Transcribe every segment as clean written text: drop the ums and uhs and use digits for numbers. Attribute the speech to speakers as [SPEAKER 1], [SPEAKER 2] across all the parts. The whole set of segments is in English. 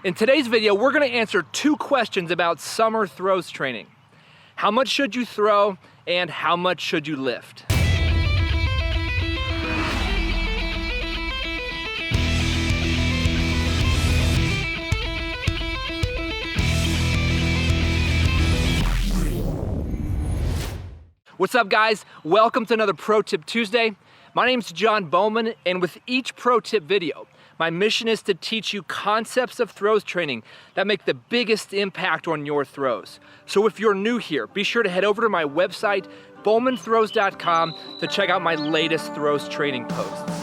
[SPEAKER 1] In today's video, we're gonna answer two questions about summer throws training. How much should you throw and how much should you lift? What's up guys? Welcome to another Pro Tip Tuesday. My name's John Bowman, and with each Pro Tip video, my mission is to teach you concepts of throws training that make the biggest impact on your throws. So if you're new here, be sure to head over to my website, bowmanthrows.com, to check out my latest throws training posts.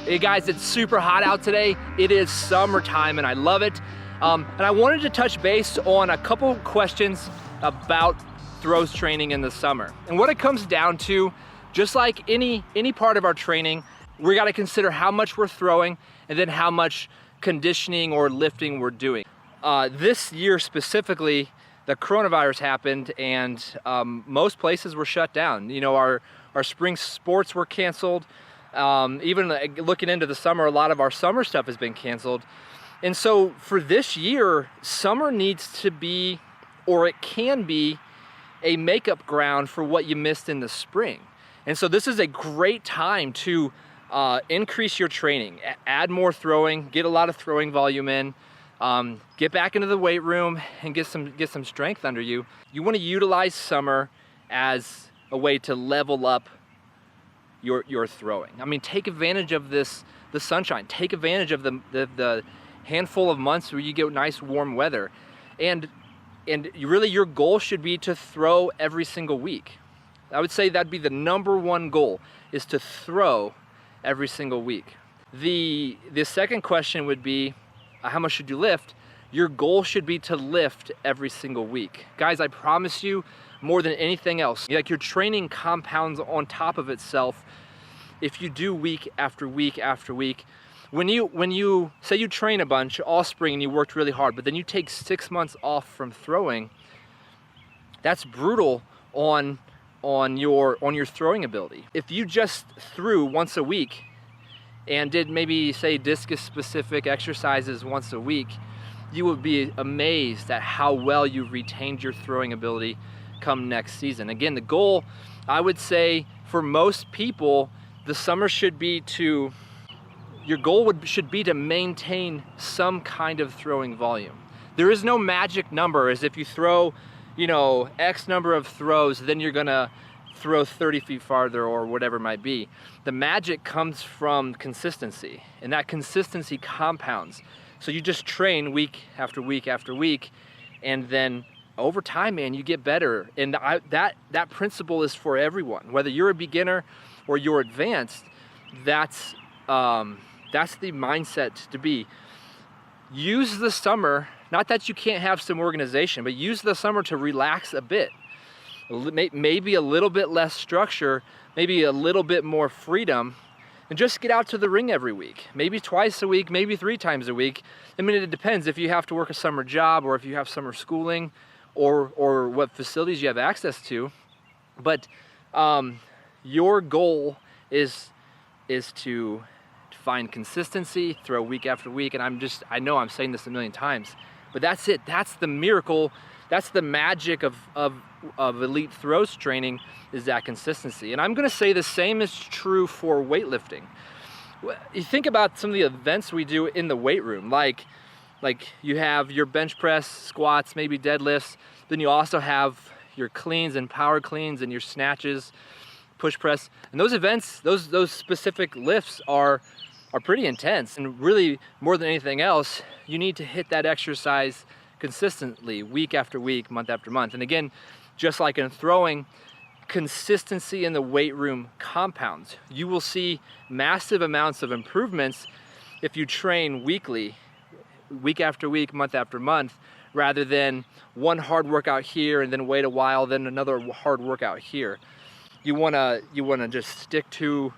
[SPEAKER 1] Hey guys, it's super hot out today. It is summertime and I love it. And I wanted to touch base on a couple questions about throws training in the summer. And what it comes down to, just like any part of our training, we gotta consider how much we're throwing and then how much conditioning or lifting we're doing. This year specifically, the coronavirus happened and most places were shut down. You know, our spring sports were canceled. Even looking into the summer, a lot of our summer stuff has been canceled. And so for this year, summer needs to be, or it can be, a makeup ground for what you missed in the spring. And so this is a great time to increase your training, add more throwing, get a lot of throwing volume in, get back into the weight room and get some strength under you. You want to utilize summer as a way to level up your throwing. I mean, take advantage of the sunshine. Take advantage of the handful of months where you get nice warm weather. And really your goal should be to throw every single week. I would say that'd be the number one goal, is to throw every single week. The second question would be, how much should you lift? Your goal should be to lift every single week. Guys, I promise you, more than anything else, like, your training compounds on top of itself if you do week after week after week. When you say you train a bunch all spring and you worked really hard, but then you take 6 months off from throwing, that's brutal on your throwing ability. If you just threw once a week and did maybe, say, discus specific exercises once a week, you would be amazed at how well you retained your throwing ability come next season. Again, the goal, I would say, for most people, the summer should be should be to maintain some kind of throwing volume. There is no magic number, as if you throw, you know, X number of throws, then you're gonna throw 30 feet farther or whatever it might be. The magic comes from consistency, and that consistency compounds. So you just train week after week after week, and then over time, man, you get better. And that principle is for everyone. Whether you're a beginner or you're advanced, that's the mindset to be. Use the summer, not that you can't have some organization, but use the summer to relax a bit. Maybe a little bit less structure, maybe a little bit more freedom, and just get out to the ring every week. Maybe twice a week, maybe 3 times a week. I mean, it depends if you have to work a summer job or if you have summer schooling, or what facilities you have access to. But your goal is to find consistency, throw week after week. And I know I'm saying this a million times, but that's it. That's the miracle. That's the magic of elite throws training, is that consistency. And I'm gonna say the same is true for weightlifting. You think about some of the events we do in the weight room, like you have your bench press, squats, maybe deadlifts. Then you also have your cleans and power cleans and your snatches, push press. And those events, those specific lifts are pretty intense. And really, more than anything else, you need to hit that exercise consistently, week after week, month after month. And again, just like in throwing, consistency in the weight room compounds. You will see massive amounts of improvements if you train weekly, week after week, month after month, rather than one hard workout here and then wait a while, then another hard workout here. You wanna just stick to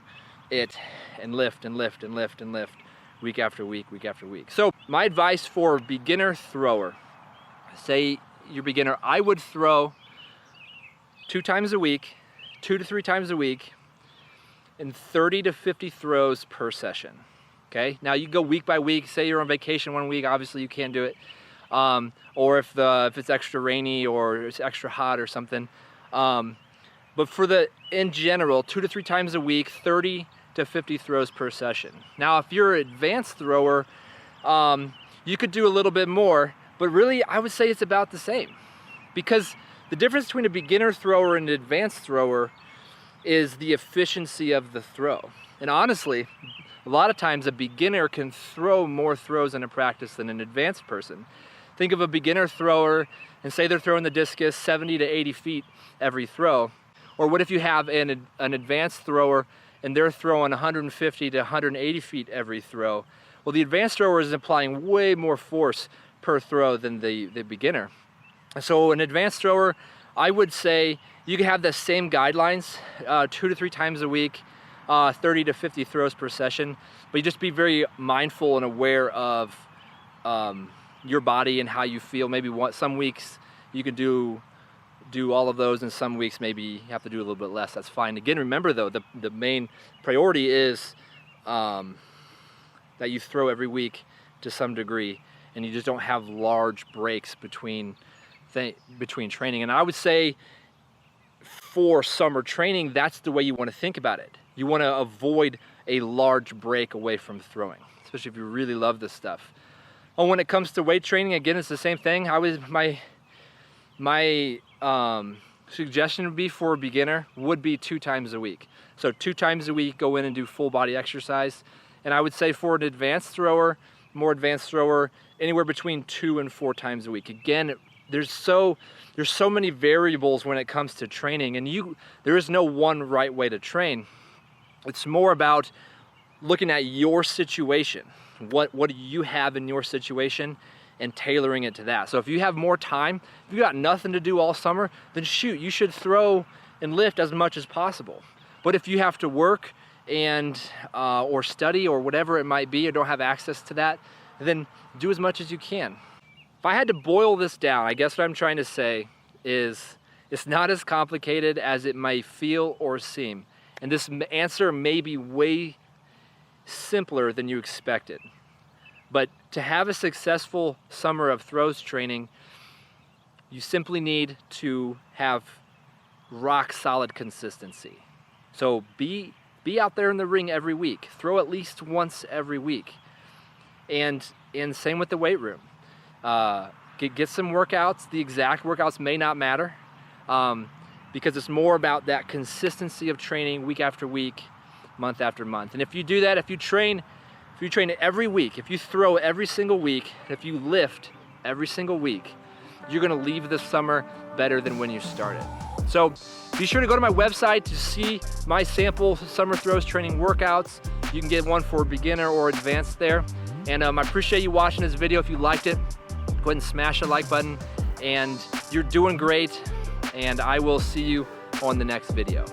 [SPEAKER 1] it and lift and lift and lift and lift week after week, week after week. So my advice for beginner thrower, say you're beginner, I would throw 2 times a week, 2 to 3 times a week, and 30 to 50 throws per session. Okay, now you go week by week. Say you're on vacation one week, obviously you can't do it, or if it's extra rainy or it's extra hot or something. But in general, 2 to 3 times a week, 30 to 50 throws per session. Now, if you're an advanced thrower, you could do a little bit more, but really I would say it's about the same, because the difference between a beginner thrower and an advanced thrower is the efficiency of the throw. And honestly, a lot of times a beginner can throw more throws in a practice than an advanced person. Think of a beginner thrower and say they're throwing the discus 70 to 80 feet every throw. Or what if you have an advanced thrower and they're throwing 150 to 180 feet every throw? Well, the advanced thrower is applying way more force per throw than the beginner. So an advanced thrower, I would say you can have the same guidelines, 2 to 3 times a week, 30 to 50 throws per session, but you just be very mindful and aware of your body and how you feel. Maybe some weeks you can do all of those, and some weeks maybe you have to do a little bit less. That's fine. Again, remember though, the main priority is that you throw every week to some degree, and you just don't have large breaks between training. And I would say for summer training, that's the way you want to think about it. You want to avoid a large break away from throwing, especially if you really love this stuff. Oh, when it comes to weight training, again, it's the same thing. My suggestion would be for a beginner would be 2 times a week. So 2 times a week, go in and do full body exercise. And I would say for an advanced thrower, more advanced thrower, anywhere between 2 and 4 times a week. Again, there's so many variables when it comes to training, and there is no one right way to train. It's more about looking at your situation. What do you have in your situation, and tailoring it to that. So if you have more time, if you got nothing to do all summer, then shoot, you should throw and lift as much as possible. But if you have to work and or study or whatever it might be, or don't have access to that, then do as much as you can. If I had to boil this down, I guess what I'm trying to say is it's not as complicated as it may feel or seem. And this answer may be way simpler than you expected. But to have a successful summer of throws training, you simply need to have rock solid consistency. So be out there in the ring every week. Throw at least once every week. And same with the weight room. Get some workouts. The exact workouts may not matter, because it's more about that consistency of training week after week, month after month. And if you do that, if you train every week, if you throw every single week, if you lift every single week, you're gonna leave this summer better than when you started. So be sure to go to my website to see my sample summer throws training workouts. You can get one for beginner or advanced there. And I appreciate you watching this video. If you liked it, go ahead and smash the like button. And you're doing great. And I will see you on the next video.